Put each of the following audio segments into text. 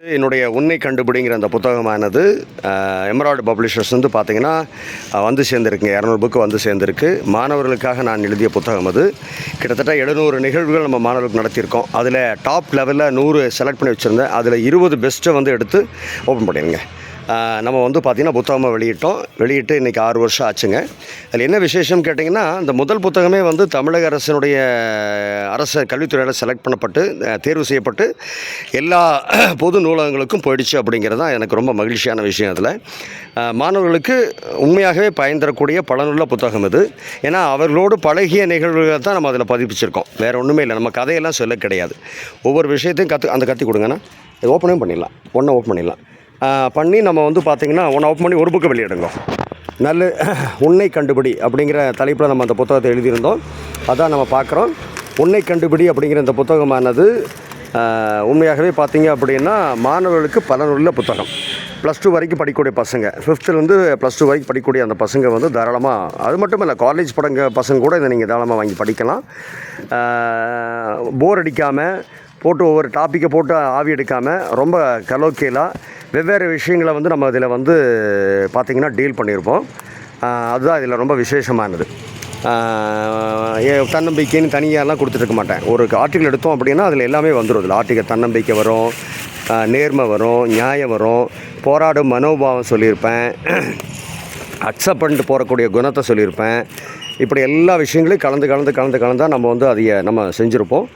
என்னுடைய உன்னை கண்டுபிடிங்கிற அந்த புத்தகமானது எமரால்டு பப்ளிஷர்ஸ் வந்து பார்த்திங்கன்னா வந்து சேர்ந்துருக்குங்க. 200 புக்கு வந்து சேர்ந்துருக்கு. மாணவர்களுக்காக நான் எழுதிய புத்தகம் அது. கிட்டத்தட்ட 700 நிகழ்வுகள் நம்ம மாணவர்களுக்கு நடத்தியிருக்கோம். அதில் டாப் லெவலில் 100 செலக்ட் பண்ணி வச்சுருந்தேன். அதில் 20 பெஸ்ட்டை வந்து எடுத்து ஓப்பன் பண்ணிடுங்க. நம்ம வந்து பார்த்திங்கன்னா புத்தகமாக வெளியிட்டு இன்றைக்கி 6 வருஷம் ஆச்சுங்க. அதில் என்ன விசேஷம் கேட்டிங்கன்னா, இந்த முதல் புத்தகமே வந்து தமிழக அரசினுடைய கல்வித்துறையில் செலக்ட் பண்ணப்பட்டு தேர்வு செய்யப்பட்டு எல்லா பொது நூலகங்களுக்கும் போயிடுச்சு அப்படிங்கிறது தான் எனக்கு ரொம்ப மகிழ்ச்சியான விஷயம். அதில் மாணவர்களுக்கு உண்மையாகவே பயன் தரக்கூடிய பலனுள்ள புத்தகம் இது. ஏன்னா அவர்களோடு பழகிய நிகழ்வுகளை தான் நம்ம அதில் பதிப்பிச்சிருக்கோம். வேறு ஒன்றுமே இல்லை. நம்ம கதையெல்லாம் சொல்ல கிடையாது. ஒவ்வொரு விஷயத்தையும் கற்றுக் கொடுங்கன்னா இது ஓப்பனும் பண்ணிடலாம். ஓப்பன் பண்ணிடலாம். பண்ணி நம்ம வந்து பார்த்திங்கன்னா ஓப்பன் பண்ணி ஒரு புக்கு வெளியிடுங்க. நல்ல உன்னை கண்டுபிடி அப்படிங்கிற தலைப்பில் நம்ம அந்த புத்தகத்தை எழுதியிருந்தோம். அதான் நம்ம பார்க்குறோம். உன்னை கண்டுபிடி அப்படிங்கிற இந்த புத்தகமானது உண்மையாகவே பார்த்திங்க அப்படின்னா மாணவர்களுக்கு பலனுள்ள புத்தகம். +2 வரைக்கும் படிக்கக்கூடிய பசங்க, 5th +2 வரைக்கும் படிக்கக்கூடிய அந்த பசங்க வந்து தாராளமாக, அது மட்டும் இல்லை காலேஜ் பசங்க கூட இதை நீங்கள் தாராளமாக வாங்கி படிக்கலாம். போர் அடிக்காமல் போட்டு ஒவ்வொரு டாப்பிக்கை போட்டு ஆவி எடுக்காமல் ரொம்ப கலோக்கியலாக வெவ்வேறு விஷயங்களை வந்து நம்ம இதில் வந்து பார்த்திங்கன்னா டீல் பண்ணியிருப்போம். அதுதான் இதில் ரொம்ப விசேஷமானது. தன்னம்பிக்கைன்னு தனியாலாம் கொடுத்துருக்க மாட்டேன். ஒரு ஆர்டிக்கல் எடுத்தோம் அப்படின்னா அதில் எல்லாமே வந்துடும். இதில் ஆர்டிக்கல் தன்னம்பிக்கை வரும், நேர்மை வரும், நியாயம் வரும், போராடும் மனோபாவம் சொல்லியிருப்பேன், அக்செப்ட் பண்ணிட்டு போகக்கூடிய குணத்தை சொல்லியிருப்பேன். இப்படி எல்லா விஷயங்களையும் கலந்து நம்ம வந்து அதை நம்ம செஞ்சுருப்போம்.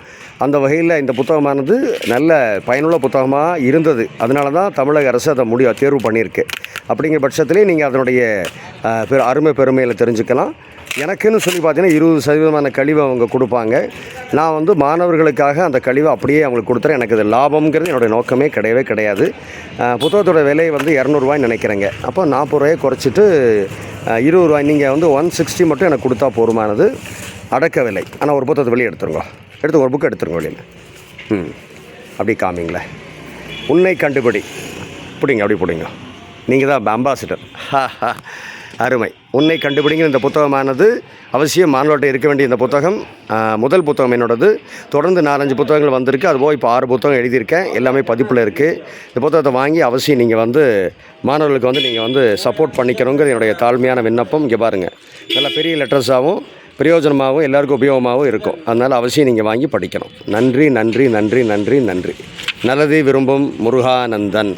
அந்த வகையில் இந்த புத்தகமானது நல்ல பயனுள்ள புத்தகமாக இருந்தது. அதனால தான் தமிழக அரசு அதை தேர்வு பண்ணியிருக்கு. அப்படிங்கிற பட்சத்திலே நீங்கள் அதனுடைய அருமை பெருமையில் தெரிஞ்சுக்கலாம். எனக்குன்னு சொல்லி பார்த்தீங்கன்னா 20% கழிவை அவங்க கொடுப்பாங்க. நான் வந்து மாணவர்களுக்காக அந்த கழிவை அப்படியே அவங்களுக்கு கொடுத்துறேன். எனக்கு இது லாபம்ங்கிறது என்னுடைய நோக்கமே கிடையாது. புத்தகத்தோட விலை வந்து 200 ரூபாய்ன்னு நினைக்கிறேங்க. அப்போ 40 ரூபாயை குறைச்சிட்டு 20 ரூபாய் நீங்கள் வந்து 160 மட்டும் எனக்கு கொடுத்தா போதுமானது அடக்க விலை. ஆனால் ஒரு புத்தகத்தை வெளியே எடுத்துருங்க. ஒரு புக்கு எடுத்துருங்க வெளியில். அப்படி காமிங்களேன். உன்னை கண்டுபிடி அப்படி பிடிங்க. நீங்கள் தான் அம்பாசிடர். அருமை. உன்னை கண்டுபிடிங்கிற இந்த புத்தகமானது அவசியம் மாணவர்கிட்ட இருக்க வேண்டிய இந்த புத்தகம் முதல் புத்தகம் என்னோடது. தொடர்ந்து 4-5 புத்தகங்கள் வந்திருக்கு. அதுபோல் இப்போ 6 புத்தகம் எழுதியிருக்கேன். எல்லாமே பதிப்பில் இருக்குது. இந்த புத்தகத்தை வாங்கி அவசியம் நீங்கள் வந்து மாணவர்களுக்கு வந்து நீங்கள் வந்து சப்போர்ட் பண்ணிக்கணுங்கிறது என்னுடைய தாழ்மையான விண்ணப்பம். இங்கே பாருங்கள், நல்லா பெரிய லெட்டர்ஸாகவும் பிரயோஜனமாகவும் எல்லாருக்கும் உபயோகமாகவும் இருக்கும். அதனால் அவசியம் நீங்கள் வாங்கி படிக்கணும். நன்றி. நல்லதை விரும்பும் முருகானந்தன்.